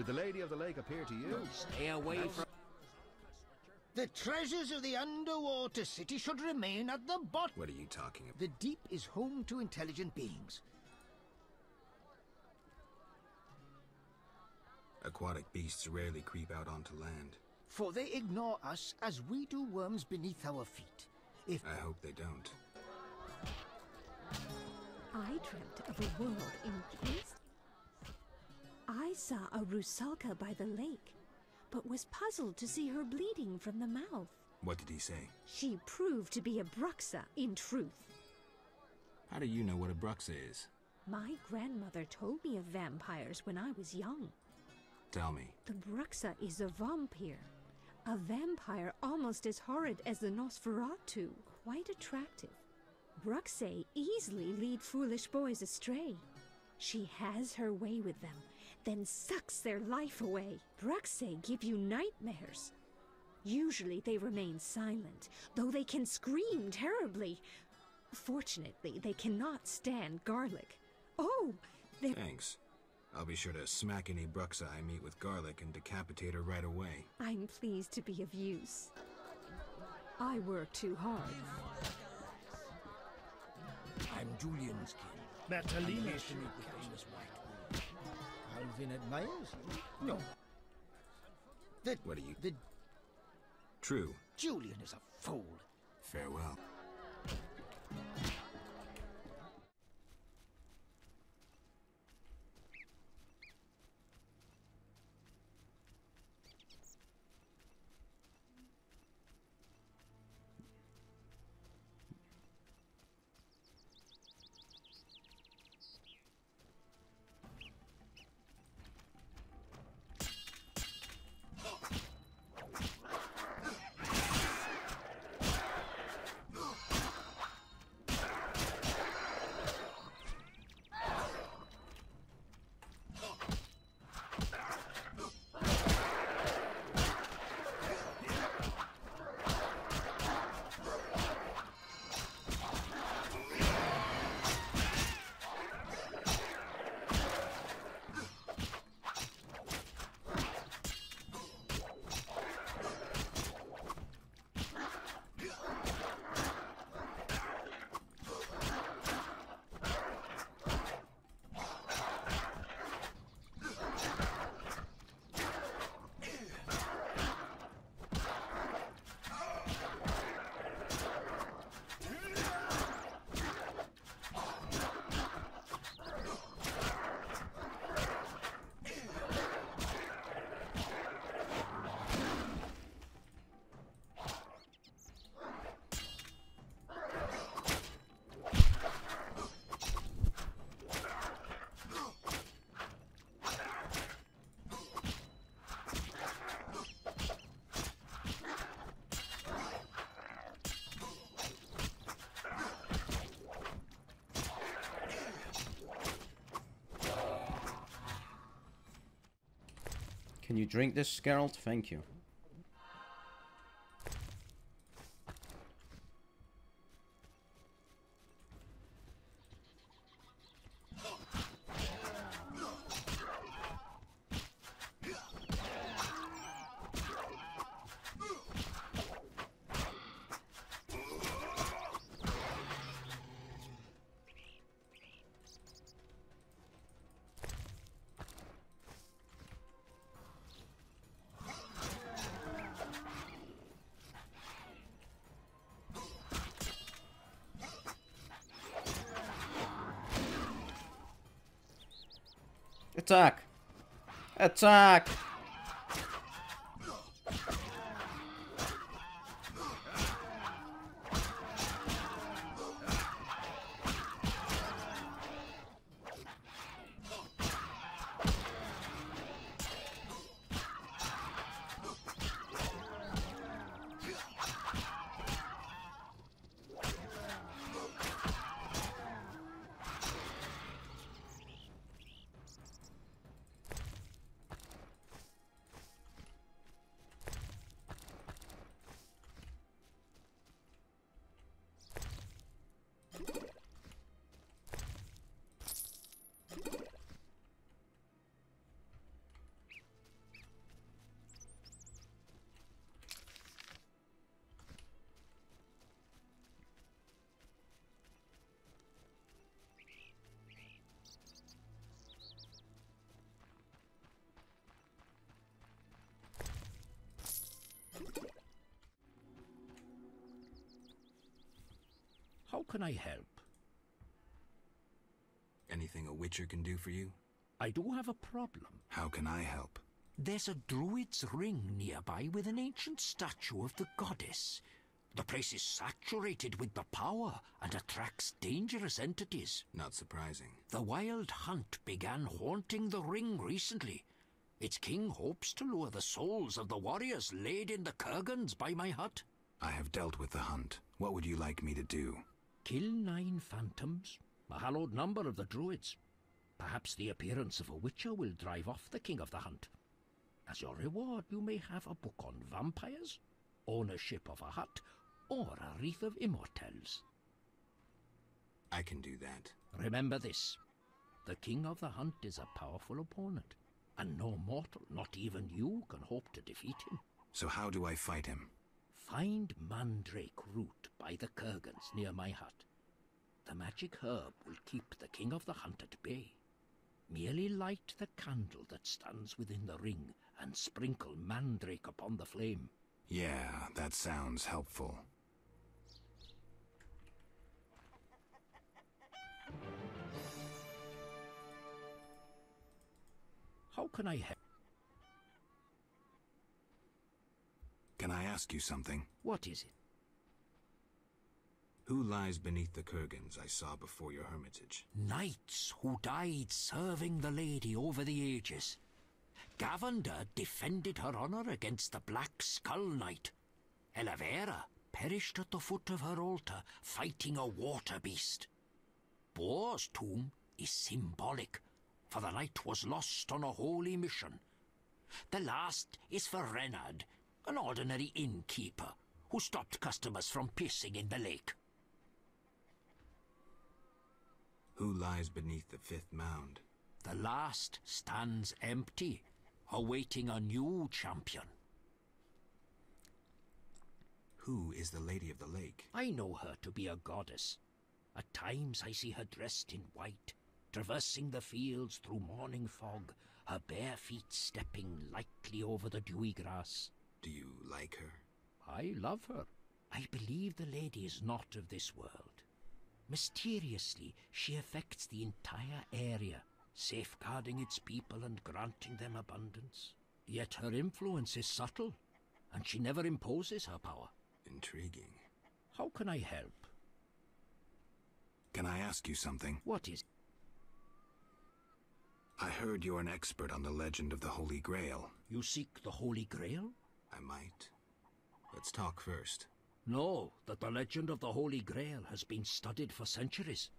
Did the Lady of the Lake appear to you? Stay away from... The treasures of the underwater city should remain at the bottom. What are you talking about? The deep is home to intelligent beings. Aquatic beasts rarely creep out onto land. For they ignore us as we do worms beneath our feet. I hope they don't. I dreamt of a world encased. I saw a rusalka by the lake, but was puzzled to see her bleeding from the mouth. What did he say? She proved to be a bruxa in truth. How do you know what a bruxa is? My grandmother told me of vampires when I was young. Tell me. The bruxa is a vampire. A vampire almost as horrid as the Nosferatu. Quite attractive. Bruxae easily lead foolish boys astray. She has her way with them, then sucks their life away. Bruxae give you nightmares. Usually they remain silent, though they can scream terribly. Fortunately, they cannot stand garlic. Oh, they... Thanks. I'll be sure to smack any bruxa I meet with garlic and decapitate her right away. I'm pleased to be of use. I work too hard. I'm Julian's king. Bertolini. Famous white. Alvin admires you. No. What are you... The True. Julian is a fool. Farewell. Can you drink this, Geralt? Thank you. Attack! Attack! How can I help? Anything a witcher can do for you? I do have a problem. How can I help? There's a druid's ring nearby with an ancient statue of the goddess. The place is saturated with the power and attracts dangerous entities. Not surprising. The wild hunt began haunting the ring recently. Its king hopes to lure the souls of the warriors laid in the kurgans by my hut. I have dealt with the hunt. What would you like me to do? Kill 9 phantoms, a hallowed number of the druids. Perhaps the appearance of a witcher will drive off the king of the hunt. As your reward, you may have a book on vampires, ownership of a hut, or a wreath of immortelles. I can do that. Remember this. The king of the hunt is a powerful opponent, and no mortal, not even you, can hope to defeat him. So how do I fight him? Find mandrake root by the kurgans near my hut. The magic herb will keep the king of the hunt at bay. Merely light the candle that stands within the ring and sprinkle mandrake upon the flame. Yeah, that sounds helpful. How can I help? Can I ask you something? What is it? Who lies beneath the kurgans I saw before your hermitage? Knights who died serving the lady over the ages. Gavanda defended her honor against the Black Skull Knight. Elavera perished at the foot of her altar, fighting a water beast. Boar's tomb is symbolic, for the knight was lost on a holy mission. The last is for Renard, an ordinary innkeeper, who stopped customers from pissing in the lake. Who lies beneath the 5th mound? The last stands empty, awaiting a new champion. Who is the Lady of the Lake? I know her to be a goddess. At times I see her dressed in white, traversing the fields through morning fog, her bare feet stepping lightly over the dewy grass. Do you like her? I love her. I believe the lady is not of this world. Mysteriously, she affects the entire area, safeguarding its people and granting them abundance. Yet her influence is subtle, and she never imposes her power. Intriguing. How can I help? Can I ask you something? What is it? I heard you're an expert on the legend of the Holy Grail. You seek the Holy Grail? I might. Let's talk first. Know that the legend of the Holy Grail has been studied for centuries.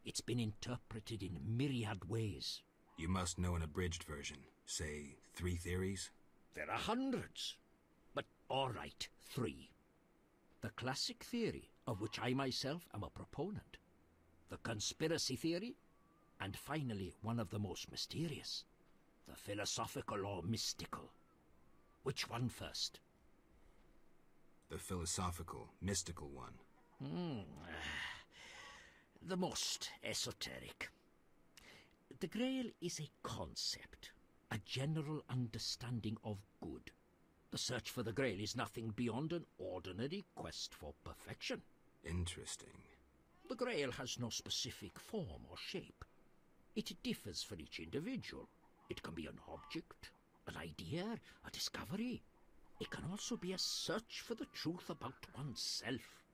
It's been interpreted in myriad ways. You must know an abridged version. Say, 3 theories? There are hundreds. But all right, 3. The classic theory, of which I myself am a proponent. The conspiracy theory. And finally, one of the most mysterious. The philosophical or mystical. Which one first? The philosophical, mystical one. The most esoteric. The Grail is a concept, a general understanding of good. The search for the Grail is nothing beyond an ordinary quest for perfection. Interesting. The Grail has no specific form or shape. It differs for each individual. It can be an object, an idea, a discovery. It can also be a search for the truth about oneself.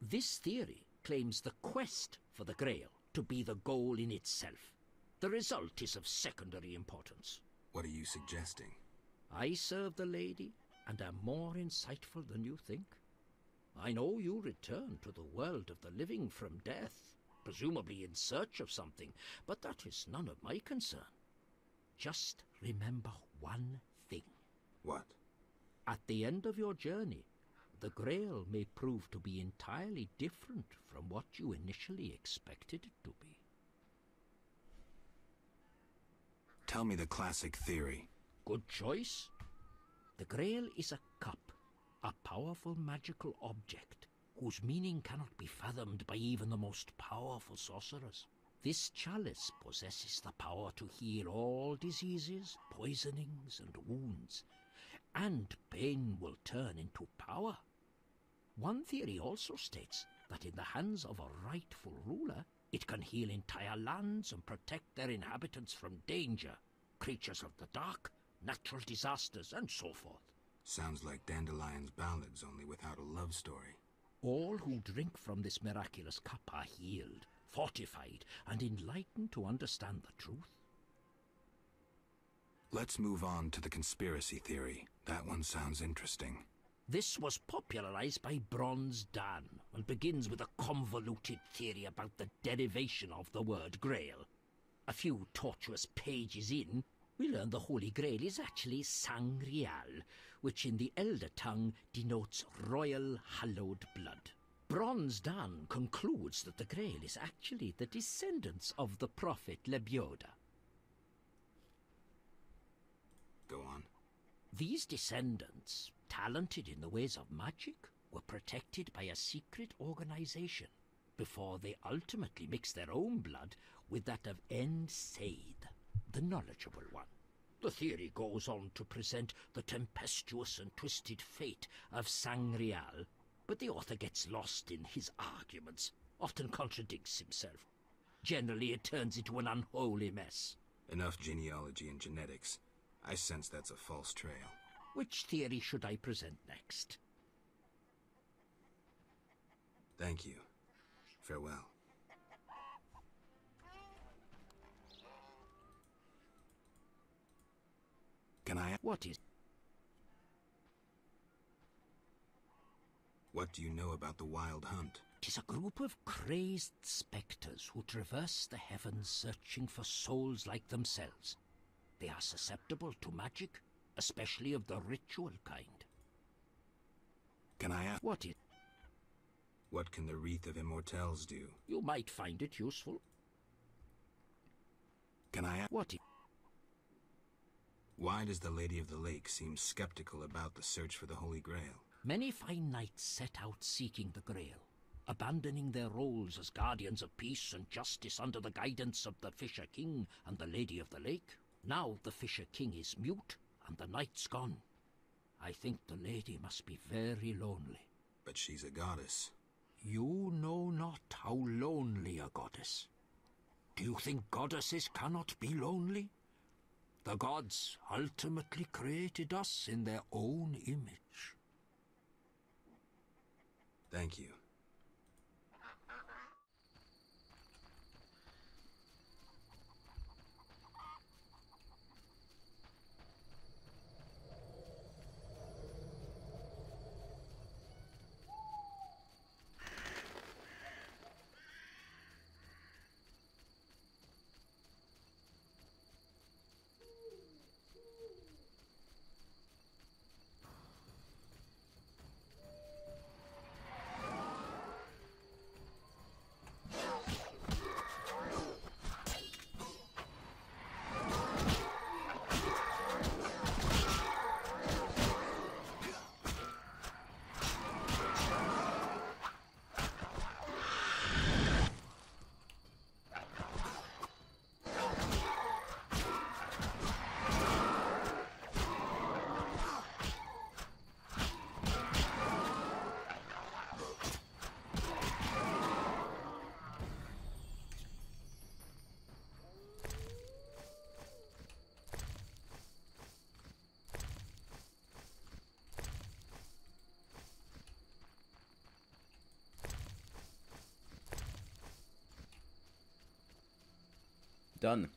This theory claims the quest for the Grail to be the goal in itself. The result is of secondary importance. What are you suggesting? I serve the lady and am more insightful than you think. I know you return to the world of the living from death, presumably in search of something, but that is none of my concern. Just remember one thing. What? At the end of your journey, the Grail may prove to be entirely different from what you initially expected it to be. Tell me the classic theory. Good choice. The Grail is a cup, a powerful magical object whose meaning cannot be fathomed by even the most powerful sorcerers. This chalice possesses the power to heal all diseases, poisonings, and wounds, and pain will turn into power. One theory also states that in the hands of a rightful ruler, it can heal entire lands and protect their inhabitants from danger, creatures of the dark, natural disasters, and so forth. Sounds like Dandelion's ballads, only without a love story. All who drink from this miraculous cup are healed, fortified, and enlightened to understand the truth. Let's move on to the conspiracy theory. That one sounds interesting. This was popularized by Bronze Dan and begins with a convoluted theory about the derivation of the word Grail. A few tortuous pages in, we learn the Holy Grail is actually Sangreal, which in the Elder tongue denotes royal hallowed blood. Bronze Dan concludes that the Grail is actually the descendants of the prophet Lebioda. Go on. These descendants, talented in the ways of magic, were protected by a secret organization before they ultimately mixed their own blood with that of Said, the knowledgeable one. The theory goes on to present the tempestuous and twisted fate of Sangreal, but the author gets lost in his arguments, often contradicts himself. Generally, it turns into an unholy mess. Enough genealogy and genetics. I sense that's a false trail. Which theory should I present next? Thank you. Farewell. Can I... What do you know about the Wild Hunt? It is a group of crazed spectres who traverse the heavens searching for souls like themselves. They are susceptible to magic, especially of the ritual kind. Can I ask... What can the Wreath of Immortelles do? You might find it useful. Can I ask... What Why does the Lady of the Lake seem skeptical about the search for the Holy Grail? Many fine knights set out seeking the Grail, abandoning their roles as guardians of peace and justice under the guidance of the Fisher King and the Lady of the Lake. Now the Fisher King is mute, and the knight's gone. I think the lady must be very lonely. But she's a goddess. You know not how lonely a goddess. Do you think goddesses cannot be lonely? The gods ultimately created us in their own image. Thank you. Done.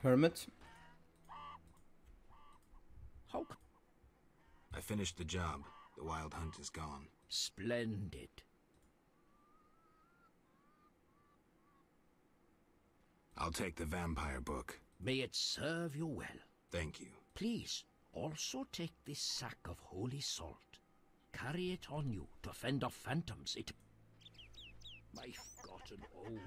Hermit? How I finished the job. The wild hunt is gone. Splendid. I'll take the vampire book. May it serve you well. Thank you. Please, also take this sack of holy salt. Carry it on you to fend off phantoms. It... My forgotten old...